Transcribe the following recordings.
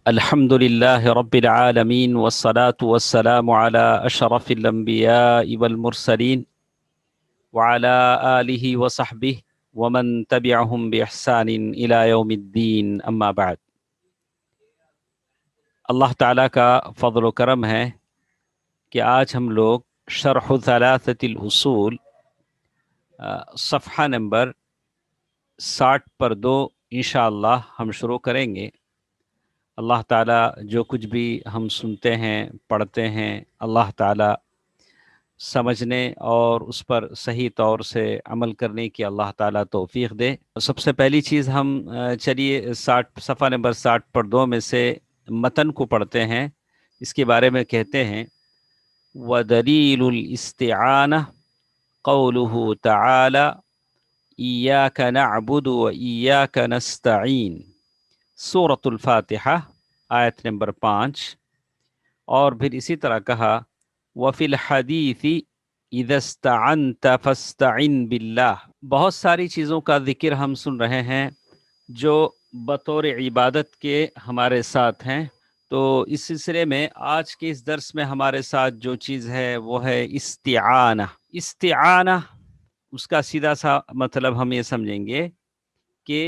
الحمد لله رب العالمين والصلاة والسلام على أشرف الأنبياء والمرسلين وعلى آله وصحبه ومن تبعهم بإحسان إلى يوم الدين أما بعد. اللہ تعالیٰ کا فضل و کرم ہے کہ آج ہم لوگ شرح ثلاثة الأصول صفحہ نمبر 60 پر 2 انشاءاللہ ہم شروع کریں گے. اللہ تعالیٰ جو کچھ بھی ہم سنتے ہیں پڑھتے ہیں اللہ تعالیٰ سمجھنے اور اس پر صحیح طور سے عمل کرنے کی اللہ تعالیٰ توفیق دے. سب سے پہلی چیز ہم چلیے 60 صفحہ نمبر 60 پر 2 میں سے متن کو پڑھتے ہیں. اس کے بارے میں کہتے ہیں وَدَلِيلُ الْإِسْتِعَانَةِ قَوْلُهُ تَعَالَى إِيَّاكَ نَعْبُدُ وَإِيَّاكَ نَسْتَعِينُ سورۃ الفاتحہ آیت نمبر 5. اور پھر اسی طرح کہا وَفِي الْحَدِيثِ إِذَا اسْتَعَنْتَ فَاسْتَعِنْ بِاللَّهِ. بہت ساری چیزوں کا ذکر ہم سن رہے ہیں جو بطور عبادت کے ہمارے ساتھ ہیں. تو اس سلسلے میں آج کے اس درس میں ہمارے ساتھ جو چیز ہے وہ ہے استعانہ. استعانہ اس کا سیدھا سا مطلب ہم یہ سمجھیں گے کہ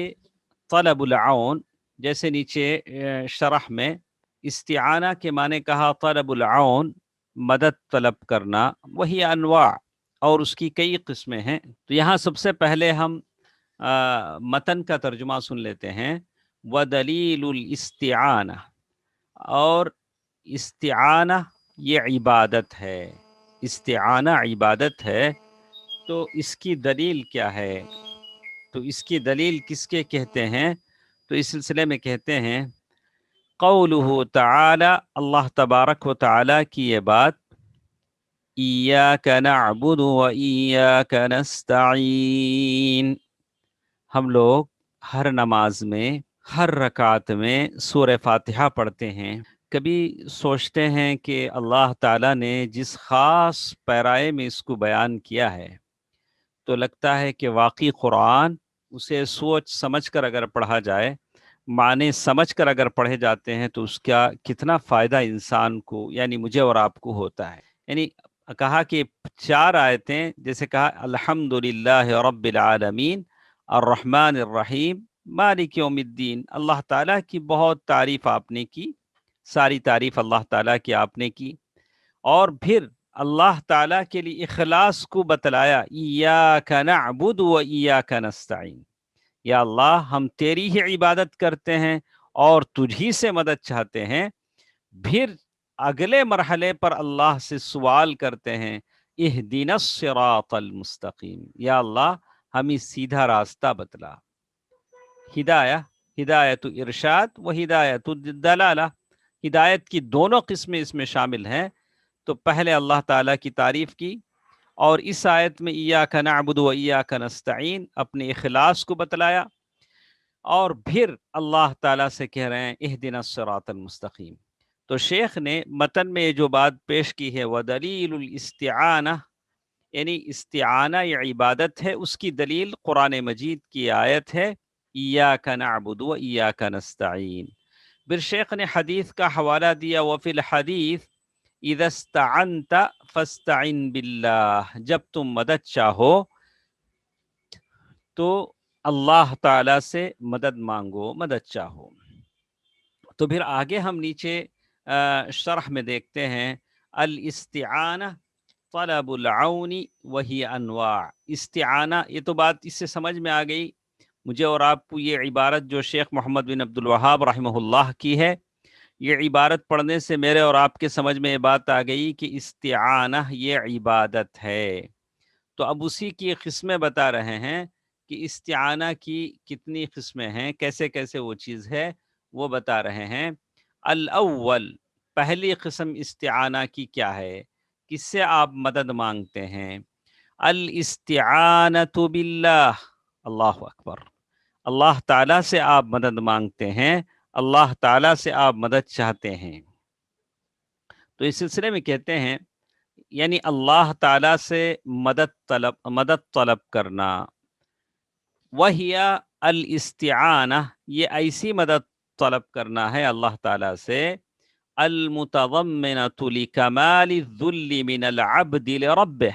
طلب العون، جیسے نیچے شرح میں استعانہ کے معنی کہا طلب العون مدد طلب کرنا، وہی انواع اور اس کی کئی قسمیں ہیں. تو یہاں سب سے پہلے ہم متن کا ترجمہ سن لیتے ہیں. وَدَلِيلُ الْإِسْتِعَانَةِ، اور استعانہ یہ عبادت ہے. استعانہ عبادت ہے تو اس کی دلیل کیا ہے؟ تو اس کی دلیل کس کے کہتے ہیں؟ تو اس سلسلے میں کہتے ہیں قولہ تعالی، اللہ تبارک و تعالی کی یہ بات، ایاک نعبد و ایاک نستعین. ہم لوگ ہر نماز میں ہر رکعت میں سورہ فاتحہ پڑھتے ہیں. کبھی سوچتے ہیں کہ اللہ تعالیٰ نے جس خاص پیرائے میں اس کو بیان کیا ہے تو لگتا ہے کہ واقعی قرآن اسے سوچ سمجھ کر اگر پڑھا جائے، معنی سمجھ کر اگر پڑھے جاتے ہیں تو اس کا کتنا فائدہ انسان کو یعنی مجھے اور آپ کو ہوتا ہے. یعنی کہا کہ 4 آیتیں، جیسے کہا الحمدللہ رب العالمین الرحمن الرحیم مالک یوم الدین. اللہ تعالیٰ کی بہت تعریف آپ نے کی، ساری تعریف اللہ تعالیٰ کی آپ نے کی. اور پھر اللہ تعالیٰ کے لیے اخلاص کو بتلایا، ایاک نعبد و ایاک نستعین. یا اللہ ہم تیری ہی عبادت کرتے ہیں اور تجھی سے مدد چاہتے ہیں. پھر اگلے مرحلے پر اللہ سے سوال کرتے ہیں اہدنا الصراط المستقیم، یا اللہ ہمیں سیدھا راستہ بتلا. ہدایت ارشاد و ہدایت دلالہ، ہدایت کی دونوں قسمیں اس میں شامل ہیں. تو پہلے اللہ تعالیٰ کی تعریف کی اور اس آیت میں ایاک نعبد و ایاک نستعین اپنے اخلاص کو بتلایا، اور پھر اللہ تعالیٰ سے کہہ رہے ہیں اہدنا الصراط المستقیم. تو شیخ نے متن میں جو بات پیش کی ہے وَدَلِيلُ الْإِسْتِعَانَةِ، یعنی استعانہ یہ عبادت ہے، اس کی دلیل قرآن مجید کی آیت ہے ایاک نعبد و ایاک نستعین. پھر شیخ نے حدیث کا حوالہ دیا وفی الحدیث اذا استعنت فاستعن باللہ، جب تم مدد چاہو تو اللہ تعالی سے مدد مانگو، مدد چاہو. تو پھر آگے ہم نیچے شرح میں دیکھتے ہیں الاستعانہ طلب العون وہی انواع. استعانہ یہ تو بات اس سے سمجھ میں آ گئی مجھے اور آپ کو. یہ عبارت جو شیخ محمد بن عبد الوہاب رحمہ اللہ کی ہے، یہ عبارت پڑھنے سے میرے اور آپ کے سمجھ میں یہ بات آ گئی کہ استعانہ یہ عبادت ہے. تو اب اسی کی قسمیں بتا رہے ہیں کہ استعانہ کی کتنی قسمیں ہیں، کیسے کیسے وہ چیز ہے وہ بتا رہے ہیں. الاول، پہلی قسم استعانہ کی کیا ہے، کس سے آپ مدد مانگتے ہیں؟ الاستعانۃ باللہ، اللہ اکبر. اللہ تعالیٰ سے آپ مدد مانگتے ہیں، اللہ تعالیٰ سے آپ مدد چاہتے ہیں. تو اس سلسلے میں کہتے ہیں یعنی اللہ تعالیٰ سے مدد طلب کرنا. وہی الاستعانہ، یہ ایسی مدد طلب کرنا ہے اللہ تعالیٰ سے المتضمنة لکمال الذل من العبد لربه،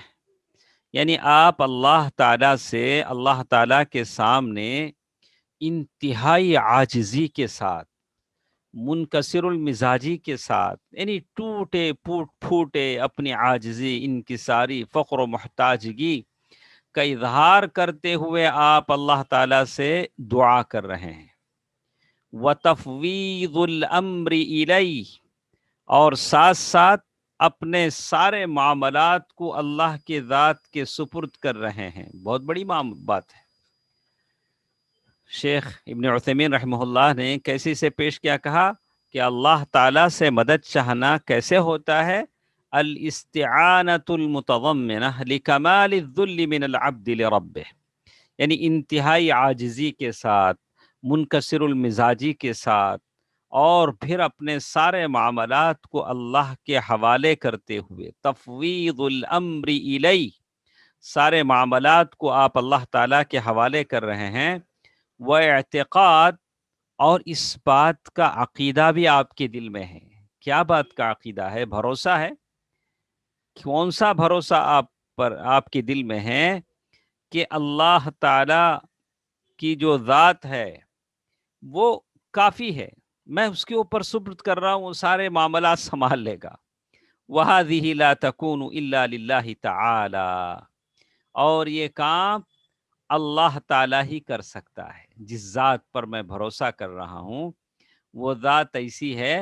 یعنی آپ اللہ تعالیٰ سے اللہ تعالیٰ کے سامنے انتہائی عاجزی کے ساتھ، منکسر المزاجی کے ساتھ، یعنی ٹوٹے پھوٹے اپنی عاجزی، انکساری، فقر و محتاجگی کا اظہار کرتے ہوئے آپ اللہ تعالیٰ سے دعا کر رہے ہیں۔ وَتَفْوِيضُ الْأَمْرِ إِلَيْهِ، اور ساتھ ساتھ اپنے سارے معاملات کو اللہ کے ذات کے سپرد کر رہے ہیں۔ بہت بڑی بات ہے۔ شیخ ابن عثیمین رحمہ اللہ نے کیسے اسے پیش کیا، کہا کہ اللہ تعالیٰ سے مدد چاہنا کیسے ہوتا ہے؟ الاستعانۃ المتضمنہ لکمال الذل من العبد لربہ، یعنی انتہائی عاجزی کے ساتھ، منکسر المزاجی کے ساتھ، اور پھر اپنے سارے معاملات کو اللہ کے حوالے کرتے ہوئے، تفویض الامر الیہ، سارے معاملات کو آپ اللہ تعالیٰ کے حوالے کر رہے ہیں، وہ اعتقاد، اور اس بات کا عقیدہ بھی آپ کے دل میں ہے۔ کیا بات کا عقیدہ ہے؟ بھروسہ ہے۔ کون سا بھروسہ آپ کے دل میں ہے؟ کہ اللہ تعالیٰ کی جو ذات ہے وہ کافی ہے، میں اس کے اوپر سپرد کر رہا ہوں، وہ سارے معاملات سنبھال لے گا۔ وَهَذِهِ لَا تَكُونُ إِلَّا لِلَّهِ تَعَالَى، اور یہ کام اللہ تعالیٰ ہی کر سکتا ہے۔ جس ذات پر میں بھروسہ کر رہا ہوں وہ ذات ایسی ہے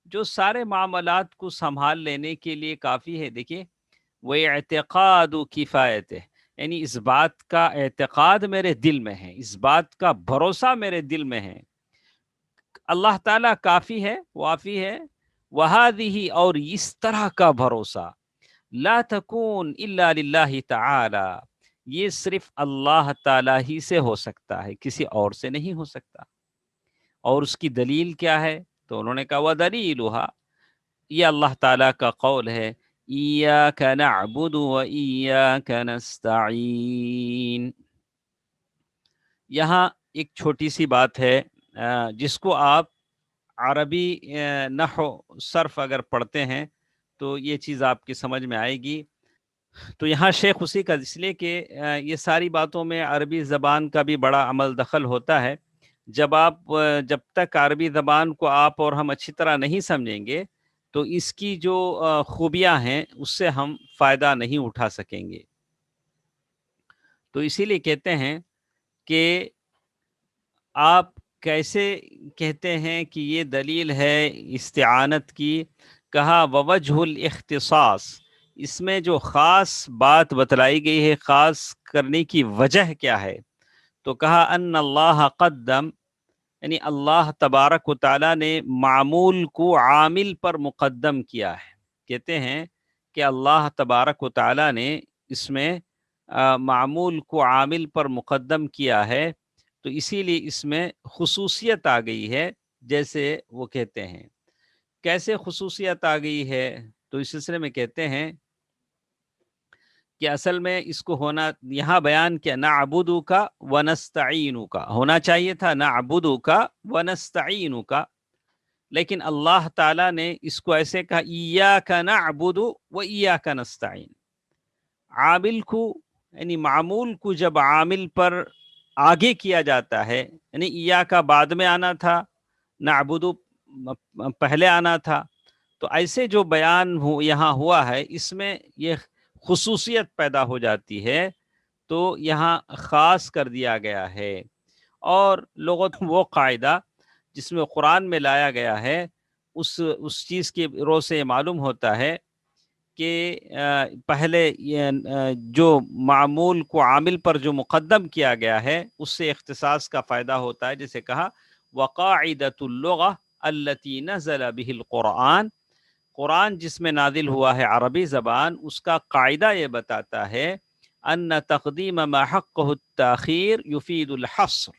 جو سارے معاملات کو سنبھال لینے کے لیے کافی ہے۔ دیکھیے، وَاعْتِقَادُ کفایتہ، یعنی اس بات کا اعتقاد میرے دل میں ہے، اس بات کا بھروسہ میرے دل میں ہے، اللہ تعالیٰ کافی ہے، وافی ہے۔ وَهَذِهِ، اور اس طرح کا بھروسہ، لا تکون الا للہ تعالی، یہ صرف اللہ تعالیٰ ہی سے ہو سکتا ہے، کسی اور سے نہیں ہو سکتا۔ اور اس کی دلیل کیا ہے؟ تو انہوں نے کہا وَدَلِيلُهَا، یہ اللہ تعالیٰ کا قول ہے، إِيَّاكَ نَعْبُدُ وَإِيَّاكَ نَسْتَعِينُ۔ یہاں ایک چھوٹی سی بات ہے، جس کو آپ عربی نحو صرف اگر پڑھتے ہیں تو یہ چیز آپ کی سمجھ میں آئے گی۔ تو یہاں شیخ اسی کا، اس لیے کہ یہ ساری باتوں میں عربی زبان کا بھی بڑا عمل دخل ہوتا ہے۔ جب تک عربی زبان کو آپ اور ہم اچھی طرح نہیں سمجھیں گے تو اس کی جو خوبیاں ہیں اس سے ہم فائدہ نہیں اٹھا سکیں گے۔ تو اسی لیے کہتے ہیں کہ آپ کیسے کہتے ہیں کہ یہ دلیل ہے استعانت کی؟ کہا ووجہ الاختصاص، اس میں جو خاص بات بتلائی گئی ہے، خاص کرنے کی وجہ کیا ہے؟ تو کہا ان اللہ قدم، یعنی اللہ تبارک و تعالیٰ نے معمول کو عامل پر مقدم کیا ہے۔ کہتے ہیں کہ اللہ تبارک و تعالیٰ نے اس میں معمول کو عامل پر مقدم کیا ہے، تو اسی لیے اس میں خصوصیت آ گئی ہے، جیسے وہ کہتے ہیں۔ کیسے خصوصیت آ گئی ہے؟ تو اس سلسلے میں کہتے ہیں کہ اصل میں اس کو ہونا یہاں بیان کیا، نعبدک ونستعینک، ہونا چاہیے تھا نعبدک ونستعینک، لیکن اللہ تعالیٰ نے اس کو ایسے کہا ایاک نعبد و ایاک نستعین۔ عامل کو، یعنی معمول کو جب عامل پر آگے کیا جاتا ہے، یعنی ایاک بعد میں آنا تھا، نعبد پہلے آنا تھا، تو ایسے جو بیان یہاں ہوا ہے اس میں یہ خصوصیت پیدا ہو جاتی ہے، تو یہاں خاص کر دیا گیا ہے۔ اور لغت وہ قاعدہ جس میں قرآن میں لایا گیا ہے، اس چیز کے رو سے معلوم ہوتا ہے کہ پہلے جو معمول کو عامل پر جو مقدم کیا گیا ہے اس سے اختصاص کا فائدہ ہوتا ہے۔ جیسے کہا وقاعدۃ اللغہ التی نزل به القرآن، قرآن جس میں نازل ہوا ہے عربی زبان، اس کا قاعدہ یہ بتاتا ہے ان تقدیم ما حقہ التاخیر یفید الحصر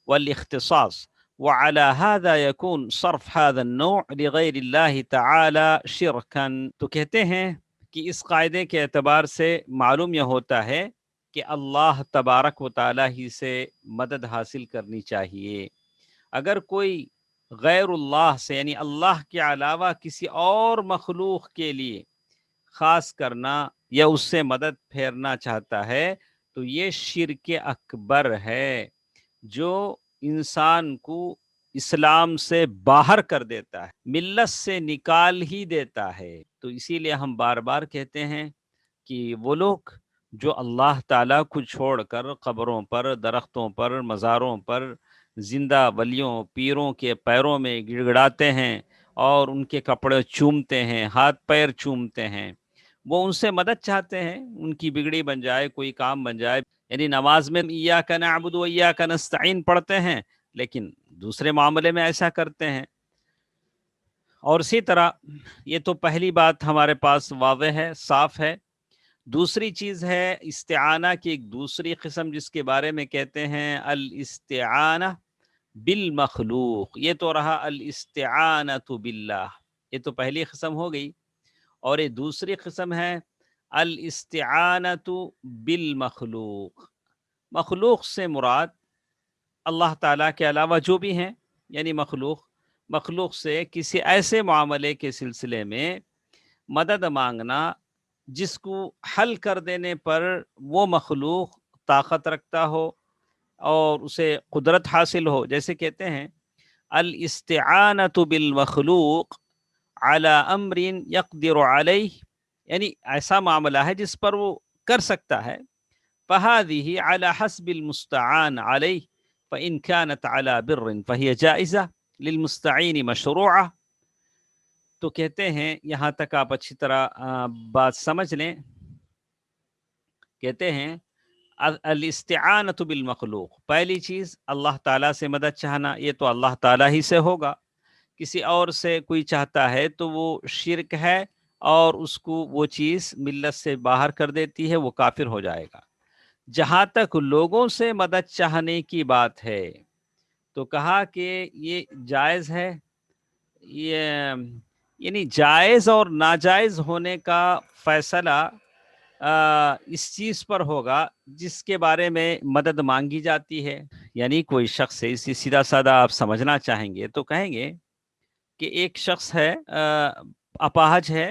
والاختصاص، وعلى هذا يكون صرف هذا النوع لغير الله تعالى شركا۔ تو کہتے ہیں کہ اس قاعدے کے اعتبار سے معلوم یہ ہوتا ہے کہ اللہ تبارک و تعالیٰ ہی سے مدد حاصل کرنی چاہیے۔ اگر کوئی غیر اللہ سے یعنی اللہ کے علاوہ کسی اور مخلوق کے لیے خاص کرنا یا اس سے مدد پھیرنا چاہتا ہے تو یہ شرک اکبر ہے جو انسان کو اسلام سے باہر کر دیتا ہے، ملت سے نکال ہی دیتا ہے۔ تو اسی لیے ہم بار بار کہتے ہیں کہ وہ لوگ جو اللہ تعالیٰ کو چھوڑ کر قبروں پر، درختوں پر، مزاروں پر، زندہ ولیوں پیروں کے پیروں میں گڑ گڑاتے ہیں اور ان کے کپڑے چومتے ہیں، ہاتھ پیر چومتے ہیں، وہ ان سے مدد چاہتے ہیں، ان کی بگڑی بن جائے، کوئی کام بن جائے، یعنی نماز میں ایاک نعبد و ایاک نستعین پڑھتے ہیں لیکن دوسرے معاملے میں ایسا کرتے ہیں۔ اور اسی طرح یہ تو پہلی بات ہمارے پاس واضح ہے، صاف ہے۔ دوسری چیز ہے استعانہ کی ایک دوسری قسم جس کے بارے میں کہتے ہیں الاستعانہ بالمخلوق، یہ تو رہا الاستعانۃ باللہ، یہ تو پہلی قسم ہو گئی، اور یہ دوسری قسم ہے الاستعانۃ بالمخلوق۔ مخلوق سے مراد اللہ تعالیٰ کے علاوہ جو بھی ہیں، یعنی مخلوق سے کسی ایسے معاملے کے سلسلے میں مدد مانگنا جس کو حل کر دینے پر وہ مخلوق طاقت رکھتا ہو اور اسے قدرت حاصل ہو، جیسے کہتے ہیں الاستعانۃ بالمخلوق علی امر یقدر علیہ، یعنی ایسا معاملہ ہے جس پر وہ کر سکتا ہے، فہذہ علی حسب المستعان علیہ فإن كانت على بر فهي جائزہ للمستعین مشروعہ۔ تو کہتے ہیں یہاں تک آپ اچھی طرح بات سمجھ لیں، کہتے ہیں الاستعانۃ بالمخلوق، پہلی چیز اللہ تعالیٰ سے مدد چاہنا، یہ تو اللہ تعالیٰ ہی سے ہوگا، کسی اور سے کوئی چاہتا ہے تو وہ شرک ہے اور اس کو وہ چیز ملت سے باہر کر دیتی ہے، وہ کافر ہو جائے گا۔ جہاں تک لوگوں سے مدد چاہنے کی بات ہے تو کہا کہ یہ جائز ہے، یہ یعنی جائز اور ناجائز ہونے کا فیصلہ اس چیز پر ہوگا جس کے بارے میں مدد مانگی جاتی ہے۔ یعنی کوئی شخص ہے، اسی سیدھا سادہ آپ سمجھنا چاہیں گے تو کہیں گے کہ ایک شخص ہے، اپاہج ہے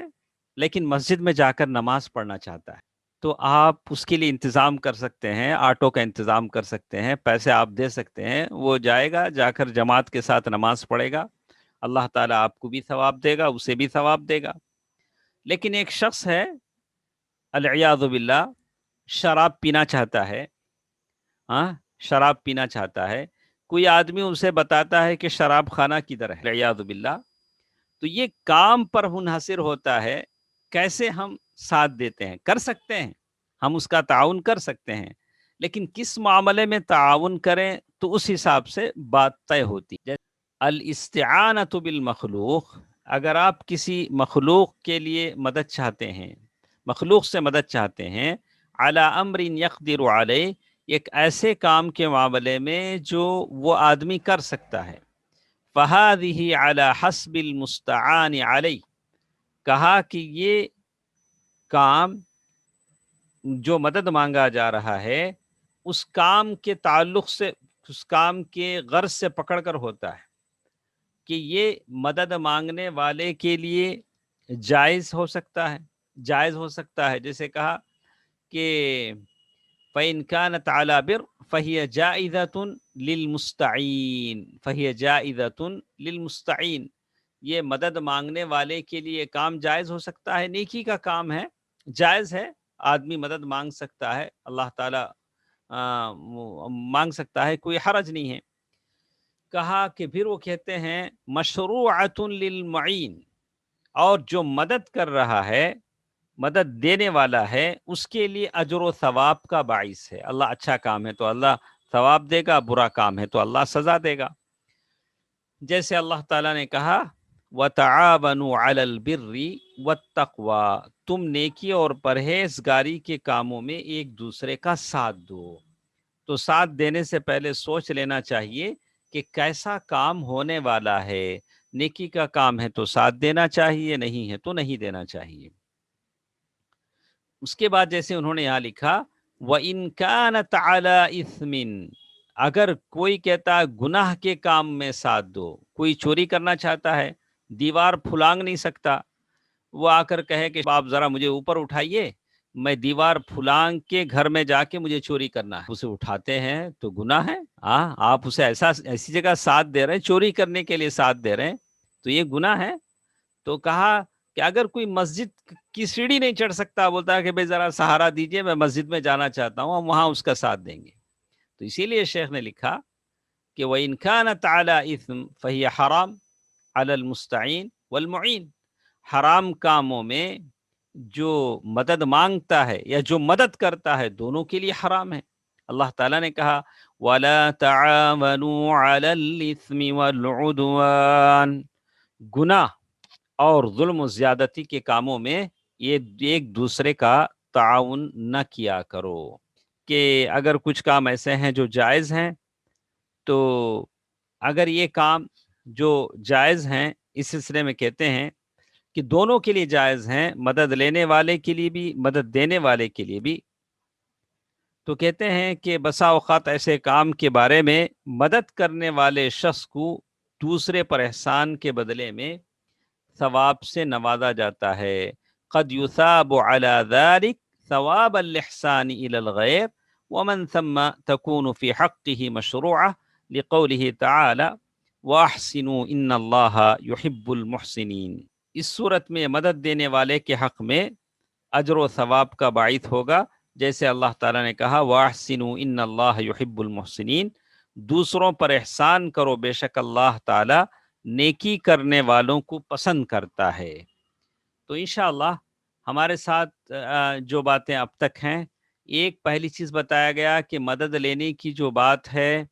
لیکن مسجد میں جا کر نماز پڑھنا چاہتا ہے، تو آپ اس کے لیے انتظام کر سکتے ہیں، آٹو کا انتظام کر سکتے ہیں، پیسے آپ دے سکتے ہیں، وہ جائے گا، جا کر جماعت کے ساتھ نماز پڑھے گا، اللہ تعالیٰ آپ کو بھی ثواب دے گا، اسے بھی ثواب دے گا۔ لیکن ایک شخص ہے العیاذ باللہ شراب پینا چاہتا ہے، ہاں شراب پینا چاہتا ہے، کوئی آدمی اسے بتاتا ہے کہ شراب خانہ کدھر ہے، العیاذ باللہ، تو یہ کام پر منحصر ہوتا ہے کیسے ہم ساتھ دیتے ہیں، کر سکتے ہیں ہم اس کا تعاون کر سکتے ہیں، لیکن کس معاملے میں تعاون کریں تو اس حساب سے بات طے ہوتی ہے۔ الاستعانۃ بالمخلوق، اگر آپ کسی مخلوق کے لیے مدد چاہتے ہیں، مخلوق سے مدد چاہتے ہیں، علی امر یقدر علیہ، ایک ایسے کام کے معاملے میں جو وہ آدمی کر سکتا ہے، فہذہ علی حسب المستعان علیہ، کہا کہ یہ کام جو مدد مانگا جا رہا ہے اس کام کے تعلق سے، اس کام کے غرض سے پکڑ کر ہوتا ہے کہ یہ مدد مانگنے والے کے لیے جائز ہو سکتا ہے، جائز ہو سکتا ہے، جیسے کہا کہ فَإِنْ كَانَتْ عَلَى بِرٍّ فَهِيَ جَائِزَةٌ لِلْمُسْتَعِينِ، فَهِيَ جَائِزَةٌ لِلْمُسْتَعِينِ، یہ مدد مانگنے والے کے لیے کام جائز ہو سکتا ہے، نیکی کا کام ہے، جائز ہے، آدمی مدد مانگ سکتا ہے، اللہ تعالیٰ مانگ سکتا ہے، کوئی حرج نہیں ہے۔ کہا کہ پھر وہ کہتے ہیں مشروعۃ للمعین، اور جو مدد کر رہا ہے، مدد دینے والا ہے، اس کے لیے اجر و ثواب کا باعث ہے، اللہ اچھا کام ہے تو اللہ ثواب دے گا، برا کام ہے تو اللہ سزا دے گا۔ جیسے اللہ تعالیٰ نے کہا وَتَعَاوَنُوا عَلَى الْبِرِّ وَالتَّقْوَى، تم نیکی اور پرہیزگاری کے کاموں میں ایک دوسرے کا ساتھ دو۔ تو ساتھ دینے سے پہلے سوچ لینا چاہیے کہ کیسا کام ہونے والا ہے، نیکی کا کام ہے تو ساتھ دینا چاہیے، نہیں ہے تو نہیں دینا چاہیے۔ اس کے بعد جیسے انہوں نے یہاں لکھا وَإِن كَانَتْ عَلَى إِثْمٍ، اگر کوئی کہتا ہے گناہ کے کام میں ساتھ دو، کوئی چوری کرنا چاہتا ہے، دیوار پھلانگ نہیں سکتا، وہ آ کر کہے کہ آپ ذرا مجھے اوپر اٹھائیے، میں دیوار پھلانگ کے گھر میں جا کے مجھے چوری کرنا ہے، اسے اٹھاتے ہیں تو گناہ ہے۔ آپ اسے ایسی جگہ ساتھ دے رہے ہیں، چوری کرنے کے لیے ساتھ دے رہے ہیں، تو یہ گناہ ہے۔ تو کہا کہ اگر کوئی مسجد کی سیڑھی نہیں چڑھ سکتا، بولتا ہے کہ بھئی ذرا سہارا دیجئے، میں مسجد میں جانا چاہتا ہوں، ہم وہاں اس کا ساتھ دیں گے۔ تو اسی لیے شیخ نے لکھا کہ وَإِنْ كَانَتْ عَلَىٰ إِثْمٍ فَهِيَ حَرَامٌ عَلَى الْمُسْتَعِينِ وَالْمُعِينِ۔ حرام کاموں میں جو مدد مانگتا ہے یا جو مدد کرتا ہے، دونوں کے لیے حرام ہے۔ اللہ تعالیٰ نے کہا وَلَا تَعَاوَنُوا عَلَى الْإِثْمِ وَالْعُدْوَانِ، گناہ اور ظلم و زیادتی کے کاموں میں یہ ایک دوسرے کا تعاون نہ کیا کرو۔ کہ اگر کچھ کام ایسے ہیں جو جائز ہیں، تو اگر یہ کام جو جائز ہیں، اس سلسلے میں کہتے ہیں کہ دونوں کے لیے جائز ہیں، مدد لینے والے کے لیے بھی، مدد دینے والے کے لیے بھی۔ تو کہتے ہیں کہ بسا اوقات ایسے کام کے بارے میں مدد کرنے والے شخص کو دوسرے پر احسان کے بدلے میں ثواب سے نوازا جاتا ہے۔ قد یثاب علی ذلک ثواب الاحسان الی الغیر ومن ثم تکون فی حقہ مشروعہ لقولہ تعالی واحسنوا ان اللہ یحب المحسنین۔ اس صورت میں مدد دینے والے کے حق میں اجر و ثواب کا باعث ہوگا، جیسے اللہ تعالیٰ نے کہا وَأَحْسِنُوا إِنَّ اللَّهَ يُحِبُّ الْمُحْسِنِينَ، دوسروں پر احسان کرو، بے شک اللہ تعالیٰ نیکی کرنے والوں کو پسند کرتا ہے۔ تو انشاءاللہ ہمارے ساتھ جو باتیں اب تک ہیں، ایک پہلی چیز بتایا گیا کہ مدد لینے کی جو بات ہے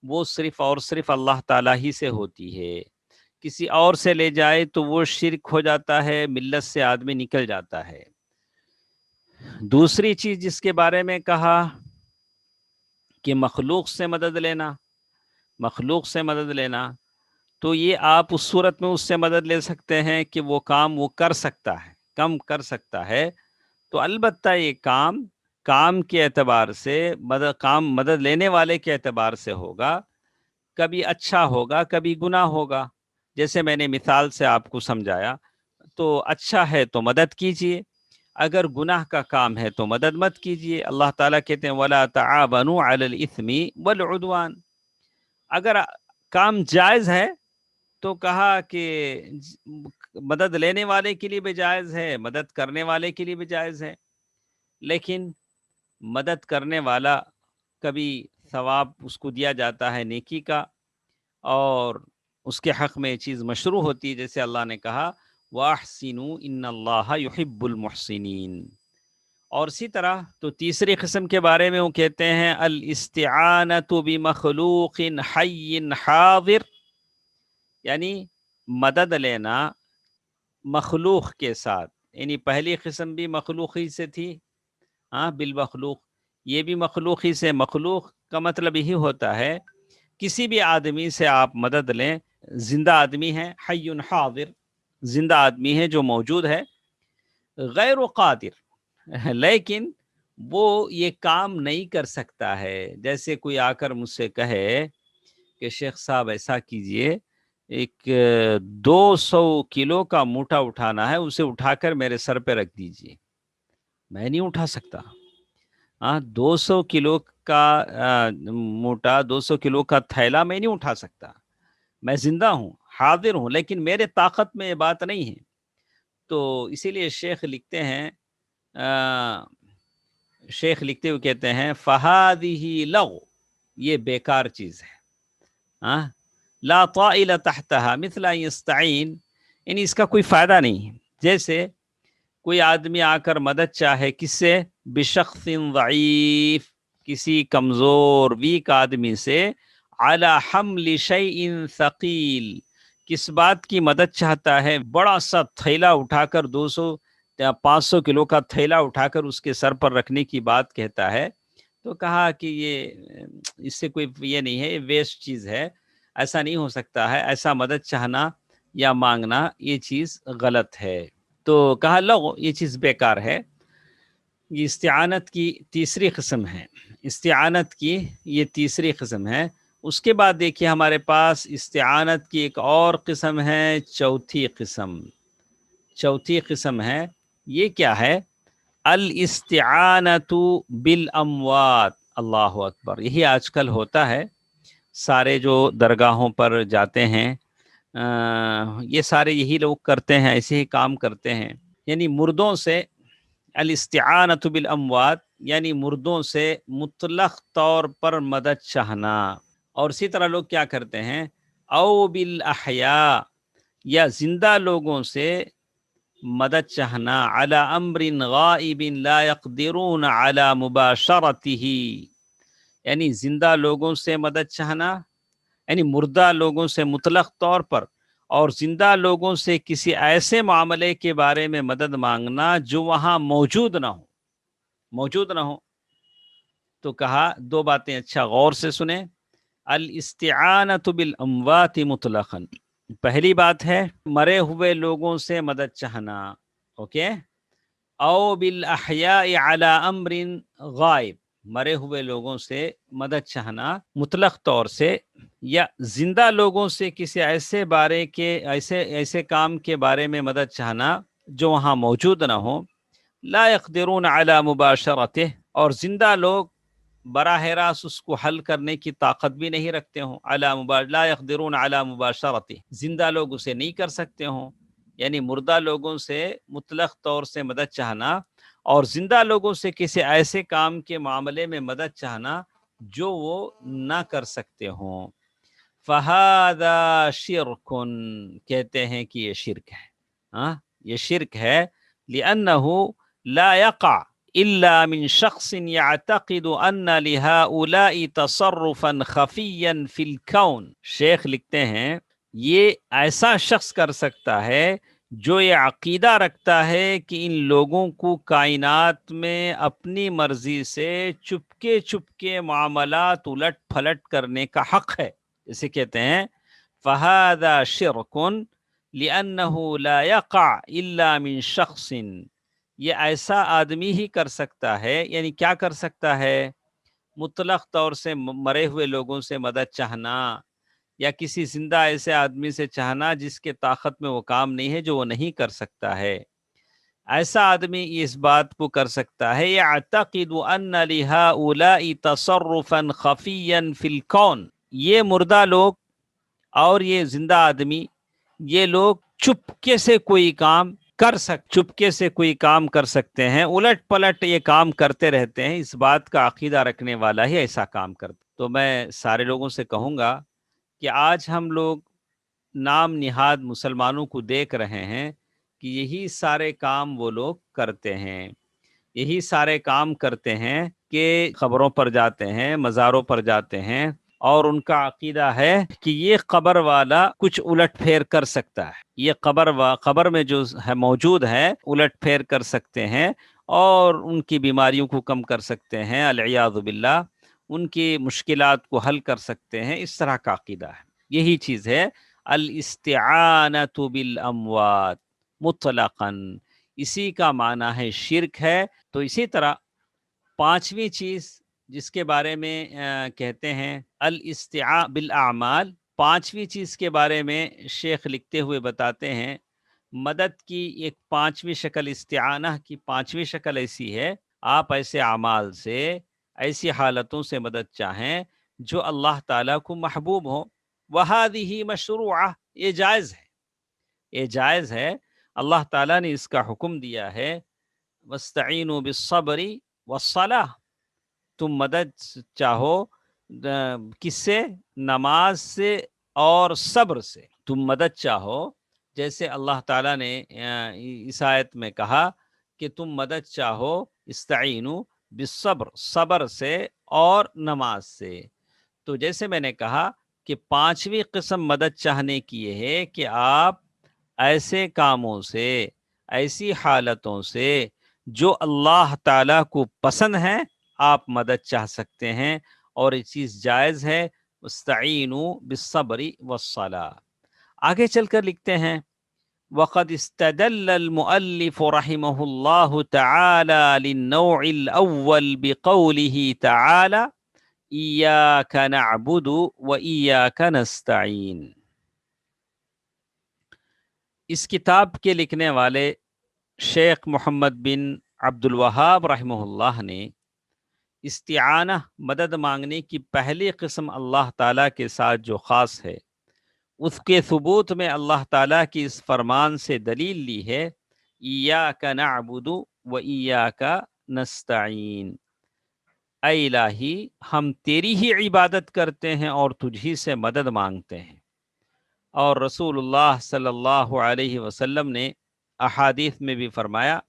وہ صرف اور صرف اللہ تعالیٰ ہی سے ہوتی ہے، کسی اور سے لے جائے تو وہ شرک ہو جاتا ہے، ملت سے آدمی نکل جاتا ہے۔ دوسری چیز جس کے بارے میں کہا کہ مخلوق سے مدد لینا، مخلوق سے مدد لینا، تو یہ آپ اس صورت میں اس سے مدد لے سکتے ہیں کہ وہ کام وہ کر سکتا ہے، کم کر سکتا ہے، تو البتہ یہ کام کے اعتبار سے مدد لینے والے کے اعتبار سے ہوگا، کبھی اچھا ہوگا، کبھی گناہ ہوگا۔ جیسے میں نے مثال سے آپ کو سمجھایا، تو اچھا ہے تو مدد کیجئے، اگر گناہ کا کام ہے تو مدد مت کیجئے۔ اللہ تعالیٰ کہتے ہیں وَلَا تَعَاوَنُوا عَلَى الْإِثْمِ وَالْعُدْوَانِ۔ اگر کام جائز ہے تو کہا کہ مدد لینے والے کے لیے بھی جائز ہے، مدد کرنے والے کے لیے بھی جائز ہے، لیکن مدد کرنے والا کبھی ثواب اس کو دیا جاتا ہے نیکی کا، اور اس کے حق میں یہ چیز مشروع ہوتی ہے، جیسے اللہ نے کہا وَأَحْسِنُوا إِنَّ اللَّهَ يُحِبُّ الْمُحْسِنِينَ۔ اور اسی طرح تو تیسری قسم کے بارے میں وہ کہتے ہیں الاستعانۃ بمخلوق حی حاضر، یعنی مدد لینا مخلوق کے ساتھ، یعنی پہلی قسم بھی مخلوق ہی سے تھی، بالمخلوق، یہ بھی مخلوق ہی سے۔ مخلوق کا مطلب یہی ہوتا ہے کسی بھی آدمی سے آپ مدد لیں، زندہ آدمی ہے، حی حاضر، زندہ آدمی ہے جو موجود ہے، غیر قادر، لیکن وہ یہ کام نہیں کر سکتا ہے۔ جیسے کوئی آ کر مجھ سے کہے کہ شیخ صاحب ایسا کیجئے، ایک 200 کلو کا موٹا اٹھانا ہے، اسے اٹھا کر میرے سر پہ رکھ دیجئے۔ میں نہیں اٹھا سکتا۔ 200 کلو کا موٹا، 200 کلو کا تھیلا میں نہیں اٹھا سکتا۔ میں زندہ ہوں، حاضر ہوں، لیکن میرے طاقت میں یہ بات نہیں ہے۔ تو اسی لیے شیخ لکھتے ہیں، شیخ لکھتے ہوئے کہتے ہیں فَهَذِهِ لَغْوٌ، یہ بیکار چیز ہے، لا طائل تحتها مثل ان يستعین، یعنی اس کا کوئی فائدہ نہیں ہے۔ جیسے کوئی آدمی آ کر مدد چاہے کس سے، بشخص ضعیف، کسی کمزور ویک آدمی سے، علی حمل شیء ثقیل، کس بات کی مدد چاہتا ہے، بڑا سا تھیلا اٹھا کر، 200 یا 500 کلو کا تھیلا اٹھا کر اس کے سر پر رکھنے کی بات کہتا ہے، تو کہا کہ یہ اس سے کوئی یہ نہیں ہے، یہ ویسٹ چیز ہے، ایسا نہیں ہو سکتا ہے، ایسا مدد چاہنا یا مانگنا یہ چیز غلط ہے۔ تو کہا لغو، یہ چیز بیکار ہے۔ یہ استعانت کی تیسری قسم ہے۔ استعانت کی یہ تیسری قسم ہے. اس کے بعد دیکھیے ہمارے پاس استعانت کی ایک اور قسم ہے، چوتھی قسم. چوتھی قسم ہے، یہ کیا ہے؟ الاستعانت بالاموات. اللہ اکبر. یہی آج کل ہوتا ہے، سارے جو درگاہوں پر جاتے ہیں یہ سارے یہی لوگ کرتے ہیں، ایسے ہی کام کرتے ہیں. یعنی مردوں سے، الاستعانت بالاموات یعنی مردوں سے مطلق طور پر مدد چاہنا. اور اسی طرح لوگ کیا کرتے ہیں، او بالاحیاء یا زندہ لوگوں سے مدد چاہنا، علی امر غائب لا يقدرون علی مباشرته، یعنی زندہ لوگوں سے مدد چاہنا، یعنی مردہ لوگوں سے مطلق طور پر، اور زندہ لوگوں سے کسی ایسے معاملے کے بارے میں مدد مانگنا جو وہاں موجود نہ ہو. موجود نہ ہو تو کہا دو باتیں اچھا غور سے سنیں. الاستعانت بالاموات مطلقا، پہلی بات ہے مرے ہوئے لوگوں سے مدد چاہنا، اوکے. او بالاحیاء علی امر غائب، مرے ہوئے لوگوں سے مدد چاہنا مطلق طور سے، یا زندہ لوگوں سے کسی ایسے کام کے بارے میں مدد چاہنا جو وہاں موجود نہ ہو. لا يقدرون علی مباشرته، اور زندہ لوگ براہ راست اس کو حل کرنے کی طاقت بھی نہیں رکھتے ہوں. لا يقدرون علی مباشرته، زندہ لوگ اسے نہیں کر سکتے ہوں. یعنی مردہ لوگوں سے مطلق طور سے مدد چاہنا اور زندہ لوگوں سے کسی ایسے کام کے معاملے میں مدد چاہنا جو وہ نہ کر سکتے ہوں. فہذا شرک، کہتے ہیں کہ یہ شرک ہے. ہاں یہ شرک ہے. لأنه لا يقع الا من شخص يعتقد ان لهؤلاء تصرفا خفيا في الكون. شیخ لکھتے ہیں یہ ایسا شخص کر سکتا ہے جو یہ عقیدہ رکھتا ہے کہ ان لوگوں کو کائنات میں اپنی مرضی سے چپکے معاملات الٹ پھلٹ کرنے کا حق ہے. اسے کہتے ہیں فہذا شرک لأنه لا يقع الا من شخص، یہ ایسا آدمی ہی کر سکتا ہے. یعنی کیا کر سکتا ہے؟ مطلق طور سے مرے ہوئے لوگوں سے مدد چاہنا، یا کسی زندہ ایسے آدمی سے چاہنا جس کے طاقت میں وہ کام نہیں ہے، جو وہ نہیں کر سکتا ہے. ایسا آدمی اس بات کو کر سکتا ہے، یعتقد ان لہؤلاء تصرفا خفیا فی الکون، یہ مردہ لوگ اور یہ زندہ آدمی، یہ لوگ چپکے سے کوئی کام کر سکتے ہیں، الٹ پلٹ یہ کام کرتے رہتے ہیں. اس بات کا عقیدہ رکھنے والا ہی ایسا کام کرتا. تو میں سارے لوگوں سے کہوں گا کہ آج ہم لوگ نام نہاد مسلمانوں کو دیکھ رہے ہیں کہ یہی سارے کام وہ لوگ کرتے ہیں. یہی سارے کام کرتے ہیں کہ قبروں پر جاتے ہیں، مزاروں پر جاتے ہیں، اور ان کا عقیدہ ہے کہ یہ قبر والا کچھ الٹ پھیر کر سکتا ہے. یہ قبر میں جو ہے موجود ہے الٹ پھیر کر سکتے ہیں اور ان کی بیماریوں کو کم کر سکتے ہیں، العیاذ باللہ ان کی مشکلات کو حل کر سکتے ہیں. اس طرح کا عقیدہ ہے. یہی چیز ہے الاستعانت بالاموات مطلقاً، اسی کا معنی ہے شرک ہے. تو اسی طرح پانچویں چیز جس کے بارے میں کہتے ہیں الاستعانہ بالاعمال، پانچویں چیز کے بارے میں شیخ لکھتے ہوئے بتاتے ہیں مدد کی ایک پانچویں شکل، استعانہ کی پانچویں شکل ایسی ہے، آپ ایسے اعمال سے، ایسی حالتوں سے مدد چاہیں جو اللہ تعالیٰ کو محبوب ہو. وَهَذِهِ مشروعہ، یہ جائز ہے، یہ جائز ہے. اللہ تعالیٰ نے اس کا حکم دیا ہے وَاسْتَعِينُوا بِالصَّبْرِ وَالصَّلَاةِ، تم مدد چاہو کس سے؟ نماز سے اور صبر سے. تم مدد چاہو، جیسے اللہ تعالیٰ نے اس آیت میں کہا کہ تم مدد چاہو استعینوا بالصبر، صبر سے اور نماز سے. تو جیسے میں نے کہا کہ پانچویں قسم مدد چاہنے کی یہ ہے کہ آپ ایسے کاموں سے، ایسی حالتوں سے جو اللہ تعالیٰ کو پسند ہیں آپ مدد چاہ سکتے ہیں، اور یہ چیز جائز ہے. استعینوا بالصبر والصلاۃ. آگے چل کر لکھتے ہیں وقد استدل المؤلف رحمه الله تعالى للنوع الأول بقوله تعالى إياك نعبد وإياك نستعين. اس کتاب کے لکھنے والے شیخ محمد بن عبد الوہاب رحمہ اللہ نے استعانہ مدد مانگنے کی پہلی قسم اللہ تعالیٰ کے ساتھ جو خاص ہے، اس کے ثبوت میں اللہ تعالیٰ کی اس فرمان سے دلیل لی ہے، ایاک نعبد و ایاک نستعین، اے الہی ہم تیری ہی عبادت کرتے ہیں اور تجھی سے مدد مانگتے ہیں. اور رسول اللہ صلی اللہ علیہ وسلم نے احادیث میں بھی فرمایا،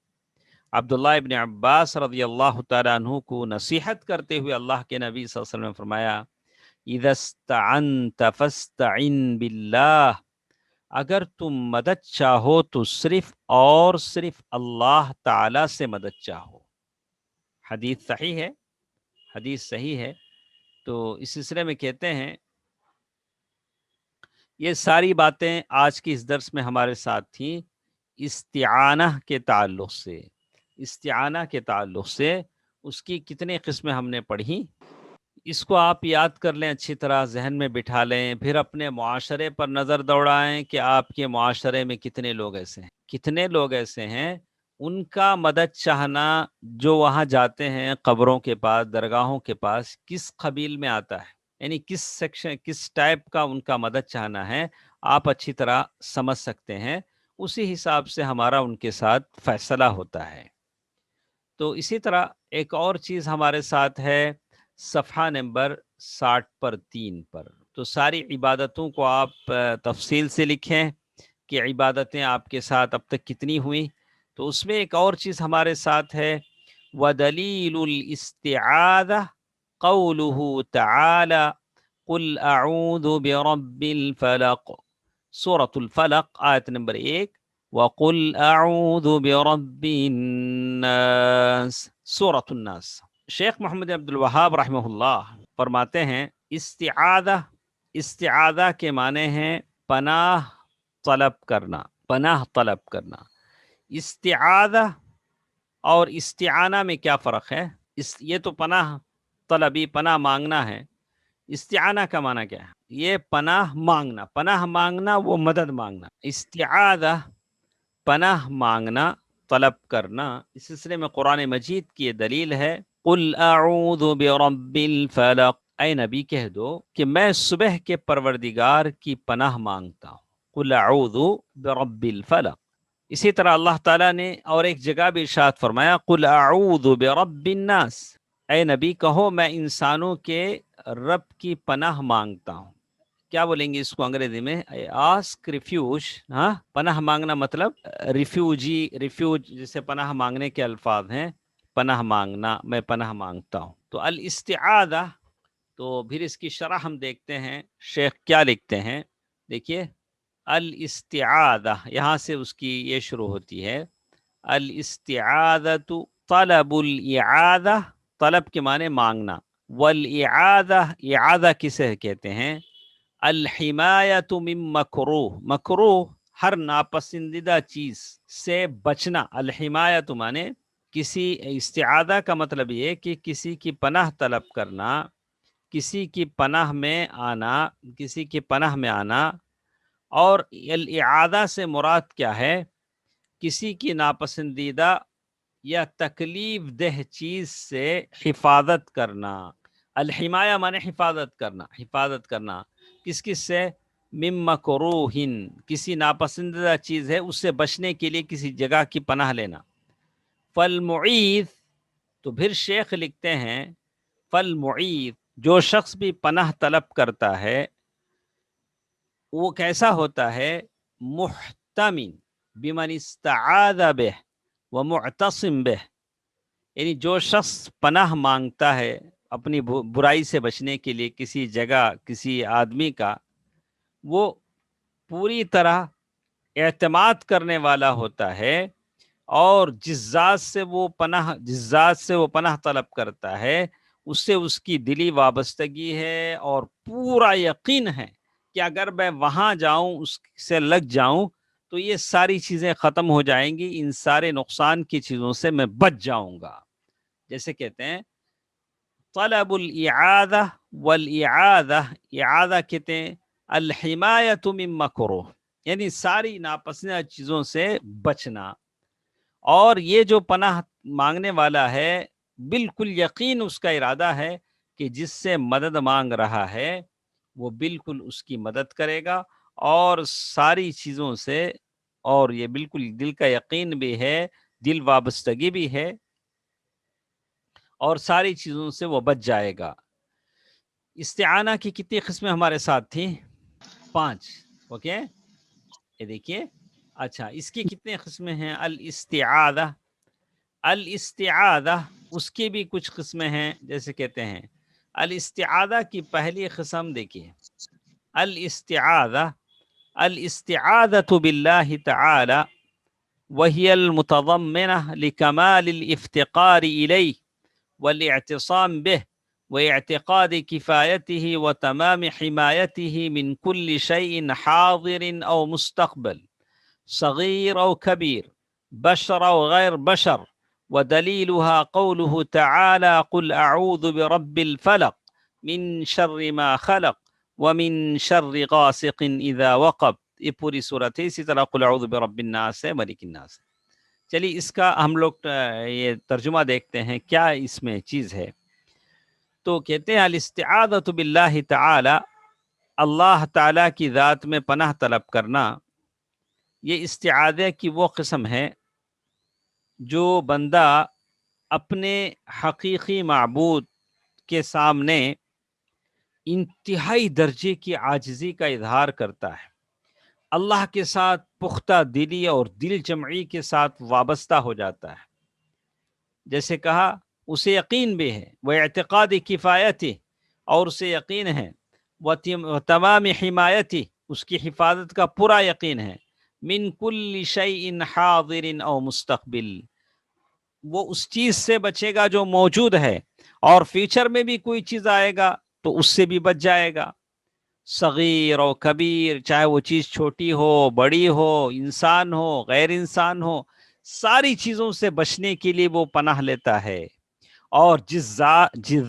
عبداللہ ابن عباس رضی اللہ تعالیٰ عنہ کو نصیحت کرتے ہوئے اللہ کے نبی صلی اللہ علیہ وسلم نے فرمایا، اذا استعنت فاستعن باللہ، اگر تم مدد چاہو تو صرف اور صرف اللہ تعالیٰ سے مدد چاہو. حدیث صحیح ہے، حدیث صحیح ہے. تو اس سلسلے میں کہتے ہیں یہ ساری باتیں آج کی اس درس میں ہمارے ساتھ تھیں استعانہ کے تعلق سے. استعانہ کے تعلق سے اس کی کتنی قسمیں ہم نے پڑھی، اس کو آپ یاد کر لیں، اچھی طرح ذہن میں بٹھا لیں، پھر اپنے معاشرے پر نظر دوڑائیں کہ آپ کے معاشرے میں کتنے لوگ ایسے ہیں ان کا مدد چاہنا، جو وہاں جاتے ہیں قبروں کے پاس، درگاہوں کے پاس، کس قبیل میں آتا ہے، یعنی کس سیکشن، کس ٹائپ کا ان کا مدد چاہنا ہے، آپ اچھی طرح سمجھ سکتے ہیں. اسی حساب سے ہمارا ان کے ساتھ فیصلہ ہوتا ہے. تو اسی طرح ایک اور چیز ہمارے ساتھ ہے صفحہ نمبر 60 پر 3 پر. تو ساری عبادتوں کو آپ تفصیل سے لکھیں کہ عبادتیں آپ کے ساتھ اب تک کتنی ہوئیں. تو اس میں ایک اور چیز ہمارے ساتھ ہے، وَدَلِيلُ الْإِسْتِعَاذَةِ قَوْلُهُ تَعَالَى قُلْ أَعُوذُ بِرَبِّ الْفَلَقِ، سورة الفلق آیت نمبر 1، وَقُلْ أَعُوذُ بِرَبِّ النَّاسِ، سورة الناس. شیخ محمد عبد الوہاب رحمہ اللہ فرماتے ہیں استعاذہ کے معنی ہیں پناہ طلب کرنا، پناہ طلب کرنا. استعاذہ اور استعانہ میں کیا فرق ہے؟ یہ تو پناہ طلبی، پناہ مانگنا ہے. استعانہ کا معنی کیا ہے؟ یہ پناہ مانگنا، پناہ مانگنا وہ مدد مانگنا. استعاذہ پناہ مانگنا، طلب کرنا. اس سلسلے میں قرآن مجید کی یہ دلیل ہے، قل اعوذ برب الفلق، اے نبی کہہ دو کہ میں صبح کے پروردگار کی پناہ مانگتا ہوں. قل اعوذ برب الفلق. اسی طرح اللہ تعالیٰ نے اور ایک جگہ بھی ارشاد فرمایا، قل اعوذ برب الناس، اے نبی کہو میں انسانوں کے رب کی پناہ مانگتا ہوں. کیا بولیں گے اس کو انگریزی میں؟ Ask refuge. ہاں، پناہ مانگنا مطلب ریفیوج جسے پناہ مانگنے کے الفاظ ہیں، پناہ مانگنا، میں پناہ مانگتا ہوں. تو الاستعاذہ، تو پھر اس کی شرح ہم دیکھتے ہیں شیخ کیا لکھتے ہیں. دیکھیے، الاستعاذہ یہاں سے اس کی یہ شروع ہوتی ہے، الاستعاذۃ طلب الاعاذہ، طلب کے معنی مانگنا، والاعاذہ، اعاذہ کسے کہتے ہیں؟ الحمایۃ من مکروہ، مکروہ ہر ناپسندیدہ چیز سے بچنا. الحمایۃ معنی کسی، استعاذہ کا مطلب یہ کہ کسی کی پناہ طلب کرنا، کسی کی پناہ میں آنا، کسی کی پناہ میں آنا. اور الاعاذہ سے مراد کیا ہے؟ کسی کی ناپسندیدہ یا تکلیف دہ چیز سے حفاظت کرنا. الحمایہ معنی حفاظت کرنا، حفاظت کرنا کس کس سے؟ مم مکروہ، کسی ناپسندیدہ چیز ہے اس سے بچنے کے لیے کسی جگہ کی پناہ لینا. فالمعیذ، تو پھر شیخ لکھتے ہیں فالمعیذ، جو شخص بھی پناہ طلب کرتا ہے وہ کیسا ہوتا ہے؟ محتمن بمن استعاذ بہ ومعتصم بہ، یعنی جو شخص پناہ مانگتا ہے اپنی برائی سے بچنے کے لیے کسی جگہ، کسی آدمی کا، وہ پوری طرح اعتماد کرنے والا ہوتا ہے، اور جس ذات سے وہ پناہ طلب کرتا ہے اس سے اس کی دلی وابستگی ہے اور پورا یقین ہے کہ اگر میں وہاں جاؤں، اس سے لگ جاؤں تو یہ ساری چیزیں ختم ہو جائیں گی، ان سارے نقصان کی چیزوں سے میں بچ جاؤں گا. جیسے کہتے ہیں طلب الاعادہ والاعادہ، اعادہ کہتے ہیں الحمایۃ من مکروہ، یعنی ساری ناپسندیدہ چیزوں سے بچنا. اور یہ جو پناہ مانگنے والا ہے بالکل یقین اس کا ارادہ ہے کہ جس سے مدد مانگ رہا ہے وہ بالکل اس کی مدد کرے گا، اور ساری چیزوں سے، اور یہ بالکل دل کا یقین بھی ہے، دل وابستگی بھی ہے، اور ساری چیزوں سے وہ بچ جائے گا. استعانہ کی کتنی قسمیں ہمارے ساتھ تھیں؟ 5. اوکے، یہ دیکھیے. اچھا، اس کی کتنے قسمیں ہیں؟ الاستعاذہ. الاستعاذہ اس کی بھی کچھ قسمیں ہیں. جیسے کہتے ہیں الاستعاذہ کی پہلی قسم دیکھیے، الاستعاذہ الاستعاذۃ باللہ تعالی وهي المتضمنة لكمال الافتقار إليه والاعتصام به واعتقاد كفايته وتمام حمايته من كل شيء حاضر أو مستقبل، صغير أو كبير، بشر أو غير بشر. ودليلها قوله تعالى قل أعوذ برب الفلق من شر ما خلق ومن شر غاسق إذا وقب. یہ پوری صورت ہے. اسی طرح قل اعوذ برب الناس ہے، ملک الناس. چلیے اس کا ہم لوگ یہ ترجمہ دیکھتے ہیں کیا اس میں چیز ہے. تو کہتے ہیں الاستعاذۃ باللہ تعالی، اللہ تعالیٰ کی ذات میں پناہ طلب کرنا. یہ استعاذہ کی وہ قسم ہے جو بندہ اپنے حقیقی معبود کے سامنے انتہائی درجے کی عاجزی کا اظہار کرتا ہے، اللہ کے ساتھ پختہ دلی اور دل جمعی کے ساتھ وابستہ ہو جاتا ہے. جیسے کہا اسے یقین بھی ہے، وہ اعتقاد کفایتی، اور اسے یقین ہے، وہ تمام حمایتی، اس کی حفاظت کا پورا یقین ہے، من کل شیء حاضر او مستقبل، وہ اس چیز سے بچے گا جو موجود ہے، اور فیوچر میں بھی کوئی چیز آئے گا تو اس سے بھی بچ جائے گا. صغیر و کبیر، چاہے وہ چیز چھوٹی ہو بڑی ہو، انسان ہو غیر انسان ہو، ساری چیزوں سے بچنے کے لیے وہ پناہ لیتا ہے. اور جس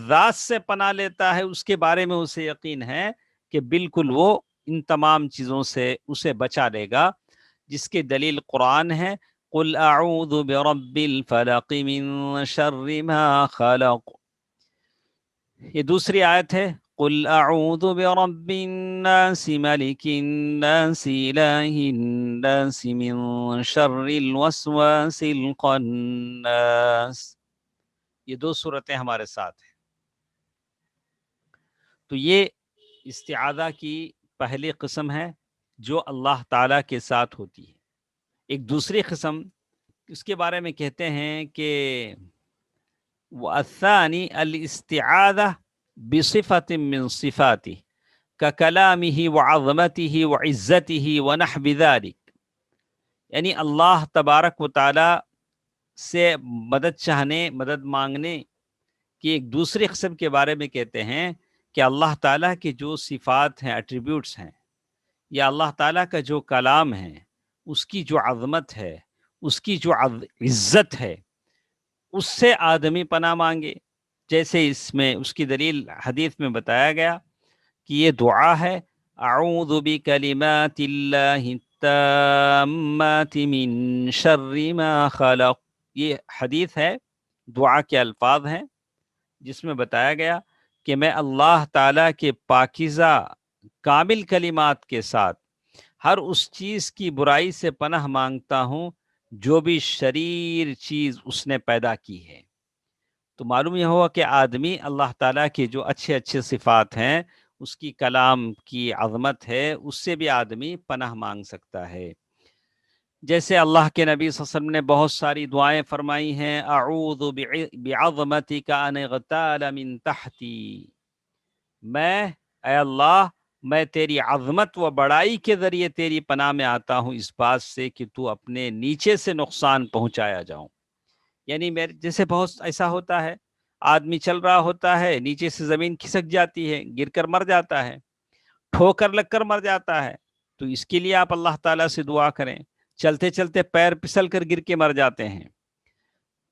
ذات سے پناہ لیتا ہے اس کے بارے میں اسے یقین ہے کہ بالکل وہ ان تمام چیزوں سے اسے بچا لے گا، جس کے دلیل قرآن ہے قل اعوذ برب الفلق من شر ما خلق. یہ دوسری آیت ہے قل اعوذ برب الناس ملک الناس الہ الناس من شر الوسواس الخناس. یہ 2 صورتیں ہمارے ساتھ ہیں. تو یہ استعاذہ کی پہلی قسم ہے جو اللہ تعالیٰ کے ساتھ ہوتی ہے. ایک دوسری قسم اس کے بارے میں کہتے ہیں کہ والثانی الاستعاذہ بصفت من صفاته ككلامه وعظمته وعزته ونحو ذلك، یعنی اللہ تبارک و تعالی سے مدد چاہنے، مدد مانگنے کی ایک دوسری قسم کے بارے میں کہتے ہیں کہ اللہ تعالیٰ کے جو صفات ہیں، ایٹریبیوٹس ہیں، یا اللہ تعالیٰ کا جو کلام ہے، اس کی جو عظمت ہے، اس کی جو عزت ہے، اس سے آدمی پناہ مانگے. جیسے اس میں اس کی دلیل حدیث میں بتایا گیا کہ یہ دعا ہے اعوذ بکلمات اللہ التامات من شر ما خلق. یہ حدیث ہے، دعا کے الفاظ ہیں جس میں بتایا گیا کہ میں اللہ تعالیٰ کے پاکیزہ کامل کلمات کے ساتھ ہر اس چیز کی برائی سے پناہ مانگتا ہوں جو بھی شریر چیز اس نے پیدا کی ہے. تو معلوم یہ ہوا کہ آدمی اللہ تعالیٰ کے جو اچھے اچھے صفات ہیں، اس کی کلام کی عظمت ہے، اس سے بھی آدمی پناہ مانگ سکتا ہے. جیسے اللہ کے نبی صلی اللہ علیہ وسلم نے بہت ساری دعائیں فرمائی ہیں اعوذ بعظمتک ان اغتال من تحتی، اے اللہ میں تیری عظمت و بڑائی کے ذریعے تیری پناہ میں آتا ہوں اس بات سے کہ تو اپنے نیچے سے نقصان پہنچایا جاؤں. یعنی میرے جیسے بہت ایسا ہوتا ہے، آدمی چل رہا ہوتا ہے، نیچے سے زمین کھسک جاتی ہے، گر کر مر جاتا ہے، ٹھوکر لگ کر مر جاتا ہے. تو اس کے لیے آپ اللہ تعالیٰ سے دعا کریں چلتے چلتے پیر پھسل کر گر کے مر جاتے ہیں۔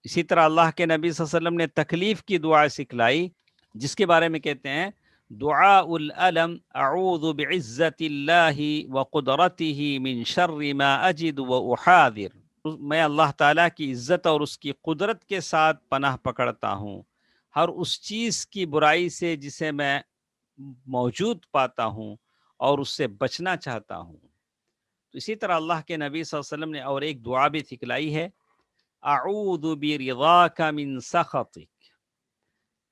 اسی طرح اللہ کے نبی صلی اللہ علیہ وسلم نے تکلیف کی دعا سکھلائی، جس کے بارے میں کہتے ہیں دعاء الالم اعوذ بعزت اللہ وقدرتہ من شر ما اجد واحاذر، میں اللہ تعالیٰ کی عزت اور اس کی قدرت کے ساتھ پناہ پکڑتا ہوں ہر اس چیز کی برائی سے جسے میں موجود پاتا ہوں اور اس سے بچنا چاہتا ہوں۔ تو اسی طرح اللہ کے نبی صلی اللہ علیہ وسلم نے اور ایک دعا بھی سکھلائی ہے، اعوذ برضاک من سخطک،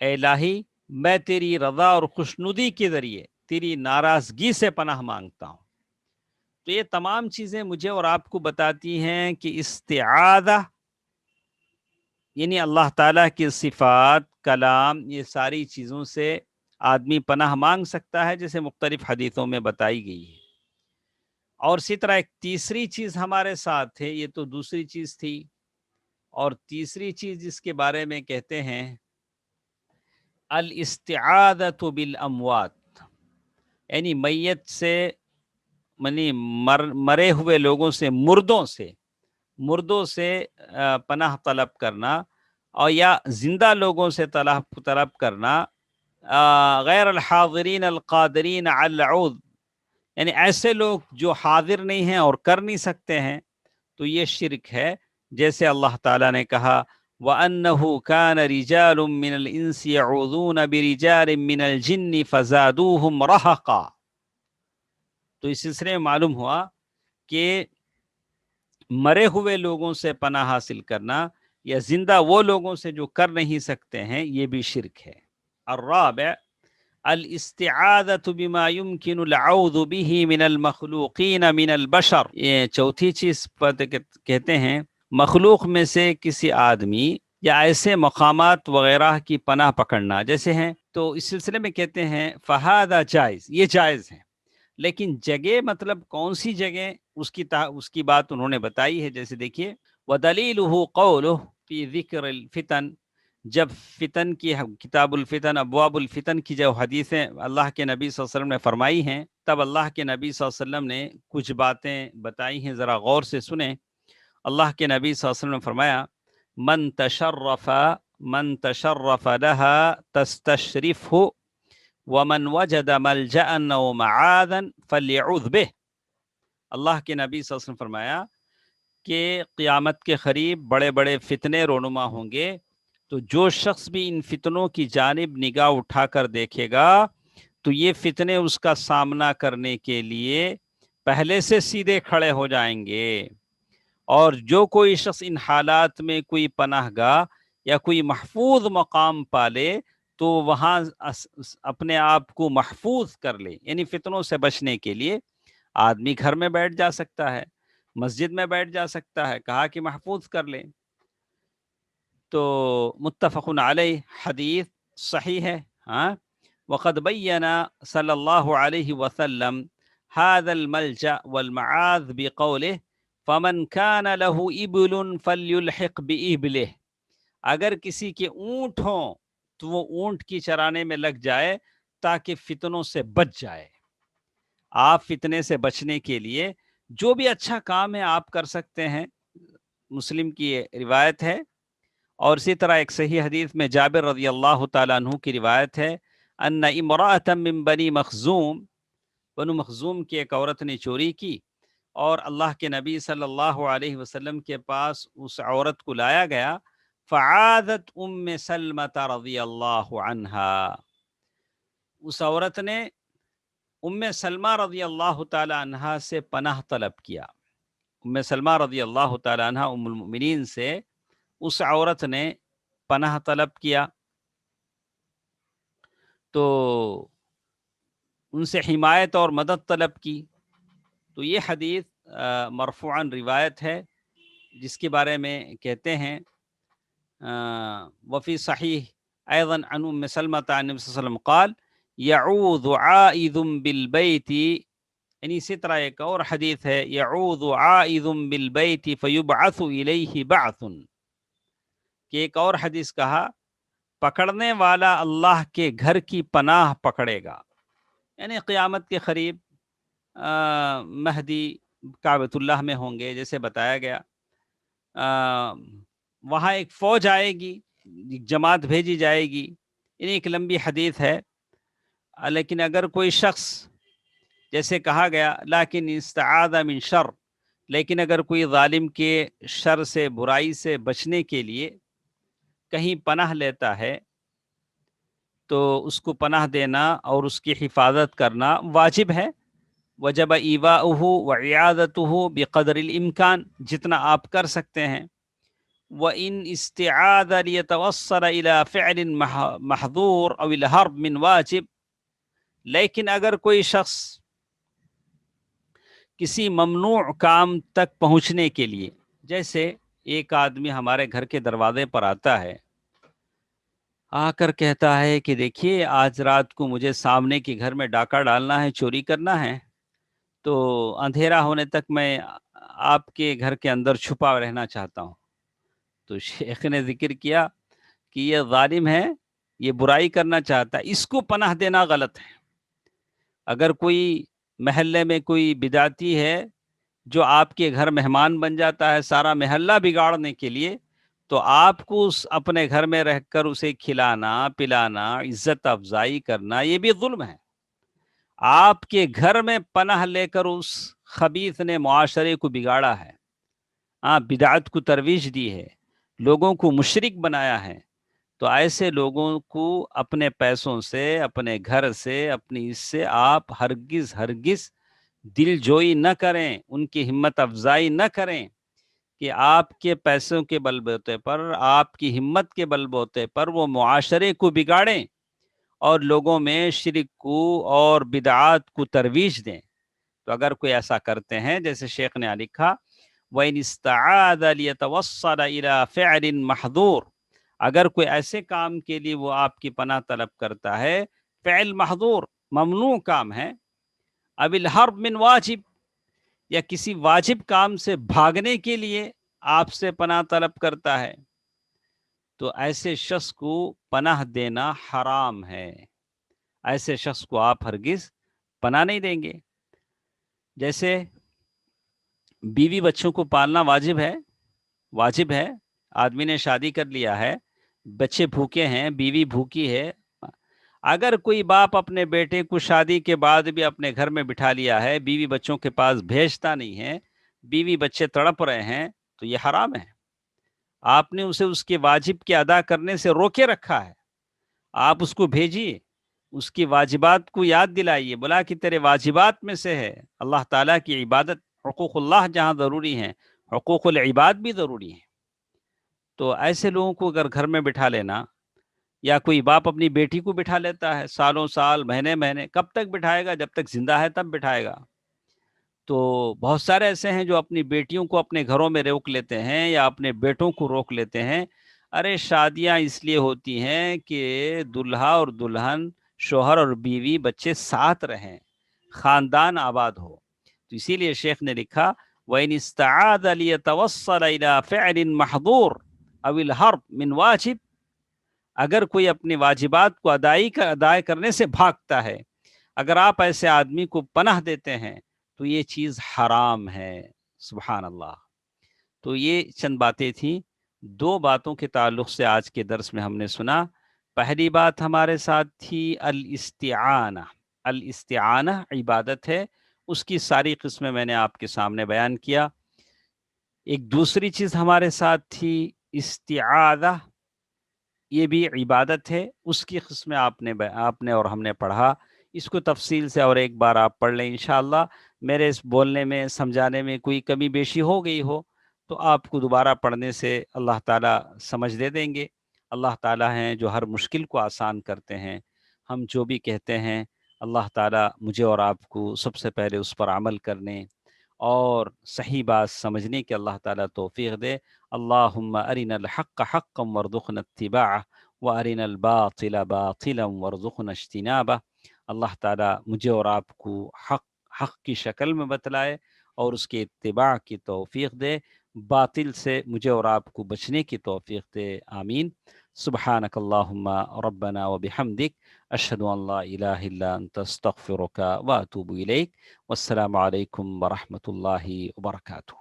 اے الہی میں تیری رضا اور خوشنودی کے ذریعے تیری ناراضگی سے پناہ مانگتا ہوں۔ تو یہ تمام چیزیں مجھے اور آپ کو بتاتی ہیں کہ استعاذہ یعنی اللہ تعالیٰ کی صفات، کلام، یہ ساری چیزوں سے آدمی پناہ مانگ سکتا ہے، جیسے مختلف حدیثوں میں بتائی گئی ہے۔ اور اسی طرح ایک تیسری چیز ہمارے ساتھ ہے، یہ تو دوسری چیز تھی، اور تیسری چیز جس کے بارے میں کہتے ہیں الاستعاذۃ بالاموات، یعنی میت سے، یعنی مرے ہوئے لوگوں سے، مردوں سے پناہ طلب کرنا، اور یا زندہ لوگوں سے طلب کرنا، غیر الحاضرین القادرین علی العود، یعنی ایسے لوگ جو حاضر نہیں ہیں اور کر نہیں سکتے ہیں، تو یہ شرک ہے۔ جیسے اللہ تعالیٰ نے کہا وَأَنَّهُ كَانَ رِجَالٌ مِّنَ الْإِنسِ يَعُوذُونَ بِرِجَالٍ مِّنَ الْجِنِّ فَزَادُوهُمْ رَهَقًا۔ تو اس سلسلے میں معلوم ہوا کہ مرے ہوئے لوگوں سے پناہ حاصل کرنا یا زندہ وہ لوگوں سے جو کر نہیں سکتے ہیں، یہ بھی شرک ہے۔ الرابع الاستعاذۃ بما يمكن العوذ به من المخلوقین من البشر، یہ چوتھی چیز کہتے ہیں مخلوق میں سے کسی آدمی یا ایسے مقامات وغیرہ کی پناہ پکڑنا جیسے ہیں، تو اس سلسلے میں کہتے ہیں فہذا جائز، یہ جائز ہے، لیکن جگہ مطلب کون سی جگہ، اس کی بات انہوں نے بتائی ہے۔ جیسے دیکھیے وَدَلِيلُهُ قَوْلُهُ فِي ذِكْرِ الْفِتَنِ، جب فتن کی کتاب الفتن، ابواب الفتن کی جو حدیثیں اللہ کے نبی صلی اللہ علیہ وسلم نے فرمائی ہیں، تب اللہ کے نبی صلی اللہ علیہ وسلم نے کچھ باتیں بتائی ہیں، ذرا غور سے سنیں۔ اللہ کے نبی صلی اللہ علیہ وسلم نے فرمایا من تشرف لها تستشرفه ومن وجد ملجأ و معاذا فليعوذ به۔ اللہ کے نبی صلی اللہ علیہ وسلم فرمایا کہ قیامت کے قریب بڑے بڑے فتنے رونما ہوں گے، تو جو شخص بھی ان فتنوں کی جانب نگاہ اٹھا کر دیکھے گا تو یہ فتنے اس کا سامنا کرنے کے لیے پہلے سے سیدھے کھڑے ہو جائیں گے، اور جو کوئی شخص ان حالات میں کوئی پناہ گاہ یا کوئی محفوظ مقام پالے تو وہاں اپنے آپ کو محفوظ کر لے، یعنی فتنوں سے بچنے کے لیے آدمی گھر میں بیٹھ جا سکتا ہے، مسجد میں بیٹھ جا سکتا ہے، کہا کہ محفوظ کر لے۔ تو متفق علیہ، حدیث صحیح ہے۔ ہاں، وقد بین صلی اللہ علیہ وسلم هذا الملجأ والمعاذ بقوله فمن كان له ابل فليلحق بابله، اگر کسی کے اونٹ ہوں تو وہ اونٹ کی چرانے میں لگ جائے تاکہ فتنوں سے بچ جائے۔ آپ فتنے سے بچنے کے لیے جو بھی اچھا کام ہے آپ کر سکتے ہیں، مسلم کی روایت ہے۔ اور اسی طرح ایک صحیح حدیث میں جابر رضی اللہ تعالیٰ عنہ کی روایت ہے ان امرأة من بنی مخزوم، بنو مخزوم کی ایک عورت نے چوری کی، اور اللہ کے نبی صلی اللہ علیہ وسلم کے پاس اس عورت کو لایا گیا، فعاذت ام سلمۃ رضی اللہ عنہا، اس عورت نے ام سلمہ رضی اللہ تعالی عنہا سے پناہ طلب کیا۔ ام سلمہ رضی اللہ تعالی عنہا ام المؤمنین سے اس عورت نے پناہ طلب کیا، تو ان سے حمایت اور مدد طلب کی۔ تو یہ حدیث مرفوعاً روایت ہے، جس کے بارے میں کہتے ہیں وفی صحیح ایضاً عن ام سلمۃ عن نبی صلی اللہ علیہ وسلم قال یعوذ عائذ بالبیت، یعنی اسی طرح ایک اور حدیث ہے یعوذ عائذ بالبیت فیبعث الیہ بعث، کہ ایک اور حدیث کہا پکڑنے والا اللہ کے گھر کی پناہ پکڑے گا، یعنی قیامت کے قریب مہدی کعبۃ اللہ میں ہوں گے جیسے بتایا گیا، وہاں ایک فوج آئے گی، ایک جماعت بھیجی جائے گی، یعنی ایک لمبی حدیث ہے۔ لیکن اگر کوئی شخص، جیسے کہا گیا لیکن استعاذ من شر، لیکن اگر کوئی ظالم کے شر سے، برائی سے بچنے کے لیے کہیں پناہ لیتا ہے تو اس کو پناہ دینا اور اس کی حفاظت کرنا واجب ہے۔ وجب ایواؤہ وعیادتہ بقدر الامکان، جتنا آپ کر سکتے ہیں۔ وَإِنْ اسْتِعَاذَ لِيَتَوَصَّلَ إِلَى فِعْلٍ محظور أو الْحَرْبِ من واجب، لیکن اگر کوئی شخص کسی ممنوع کام تک پہنچنے کے لیے، جیسے ایک آدمی ہمارے گھر کے دروازے پر آتا ہے، آ کر کہتا ہے کہ دیکھیے آج رات کو مجھے سامنے کے گھر میں ڈاکہ ڈالنا ہے، چوری کرنا ہے، تو اندھیرا ہونے تک میں آپ کے گھر کے اندر چھپا رہنا چاہتا ہوں۔ تو شیخ نے ذکر کیا کہ یہ ظالم ہے، یہ برائی کرنا چاہتا ہے، اس کو پناہ دینا غلط ہے۔ اگر کوئی محلے میں کوئی بدعتی ہے جو آپ کے گھر مہمان بن جاتا ہے سارا محلہ بگاڑنے کے لیے، تو آپ کو اپنے گھر میں رہ کر اسے کھلانا پلانا، عزت افزائی کرنا، یہ بھی ظلم ہے۔ آپ کے گھر میں پناہ لے کر اس خبیث نے معاشرے کو بگاڑا ہے، بدعت کو ترویج دی ہے، لوگوں کو مشرک بنایا ہے۔ تو ایسے لوگوں کو اپنے پیسوں سے، اپنے گھر سے، اپنی اس سے آپ ہرگز ہرگز دل جوئی نہ کریں، ان کی ہمت افزائی نہ کریں کہ آپ کے پیسوں کے بل بوتے پر، آپ کی ہمت کے بل بوتے پر وہ معاشرے کو بگاڑیں اور لوگوں میں شرک کو اور بدعات کو ترویج دیں۔ تو اگر کوئی ایسا کرتے ہیں، جیسے شیخ نے لکھا وَإِنِ اسْتَعَاذَ لِيَتَوَصَّلَ إِلَى فِعْلٍ محظور، اگر کوئی ایسے کام کے لیے وہ آپ کی پناہ طلب کرتا ہے، فعل محظور ممنوع کام ہے، اب الحرب من واجب، یا کسی واجب کام سے بھاگنے کے لیے آپ سے پناہ طلب کرتا ہے، تو ایسے شخص کو پناہ دینا حرام ہے۔ ایسے شخص کو آپ ہرگز پناہ نہیں دیں گے۔ جیسے بیوی بچوں کو پالنا واجب ہے، واجب ہے، آدمی نے شادی کر لیا ہے، بچے بھوکے ہیں، بیوی بھوکی ہے، اگر کوئی باپ اپنے بیٹے کو شادی کے بعد بھی اپنے گھر میں بٹھا لیا ہے، بیوی بچوں کے پاس بھیجتا نہیں ہے، بیوی بچے تڑپ رہے ہیں، تو یہ حرام ہے۔ آپ نے اسے اس کے واجب کے ادا کرنے سے روکے رکھا ہے۔ آپ اس کو بھیجیے، اس کی واجبات کو یاد دلائیے، بولا کہ تیرے واجبات میں سے ہے اللہ تعالیٰ کی عبادت، حقوق اللہ جہاں ضروری ہیں، حقوق العباد بھی ضروری ہیں۔ تو ایسے لوگوں کو اگر گھر میں بٹھا لینا، یا کوئی باپ اپنی بیٹی کو بٹھا لیتا ہے سالوں سال، مہینے مہینے، کب تک بٹھائے گا؟ جب تک زندہ ہے تب بٹھائے گا۔ تو بہت سارے ایسے ہیں جو اپنی بیٹیوں کو اپنے گھروں میں روک لیتے ہیں یا اپنے بیٹوں کو روک لیتے ہیں۔ ارے شادیاں اس لیے ہوتی ہیں کہ دلہا اور دلہن، شوہر اور بیوی، بچے ساتھ رہیں، خاندان آباد ہو۔ تو اسی لیے شیخ نے لکھا وَإِنِ اسْتَعَاذَ لِيَتَوَصَّلَ إِلَى فِعْلٍ محظور أَوِ الْحَرْبِ من واجب، اگر کوئی اپنے واجبات کو ادا کرنے سے بھاگتا ہے، اگر آپ ایسے آدمی کو پناہ دیتے ہیں تو یہ چیز حرام ہے۔ سبحان اللہ۔ تو یہ چند باتیں تھیں، دو باتوں کے تعلق سے آج کے درس میں ہم نے سنا۔ پہلی بات ہمارے ساتھ تھی الاستعانہ۔ الاستعانہ عبادت ہے، اس کی ساری قسمیں میں نے آپ کے سامنے بیان کیا۔ ایک دوسری چیز ہمارے ساتھ تھی استعاذہ، یہ بھی عبادت ہے، اس کی قسمیں آپ نے اور ہم نے پڑھا۔ اس کو تفصیل سے اور ایک بار آپ پڑھ لیں انشاءاللہ۔ میرے اس بولنے میں، سمجھانے میں کوئی کمی بیشی ہو گئی ہو تو آپ کو دوبارہ پڑھنے سے اللہ تعالیٰ سمجھ دے دیں گے۔ اللہ تعالیٰ ہیں جو ہر مشکل کو آسان کرتے ہیں۔ ہم جو بھی کہتے ہیں اللہ تعالیٰ مجھے اور آپ کو سب سے پہلے اس پر عمل کرنے اور صحیح بات سمجھنے کے اللہ تعالیٰ توفیق دے۔ اللہم ارنا الحق حقا وارزقنا اتباعہ وارنا الباطل باطلا وارزقنا اجتنابہ۔ اللہ تعالیٰ مجھے اور آپ کو حق کی شکل میں بتلائے اور اس کے اتباع کی توفیق دے، باطل سے مجھے اور آپ کو بچنے کی توفیق دے، آمین۔ سبحانك اللهم ربنا وبحمدك أشهد أن لا إله إلا أنت أستغفرك وأتوب إليك والسلام عليكم ورحمة الله وبركاته.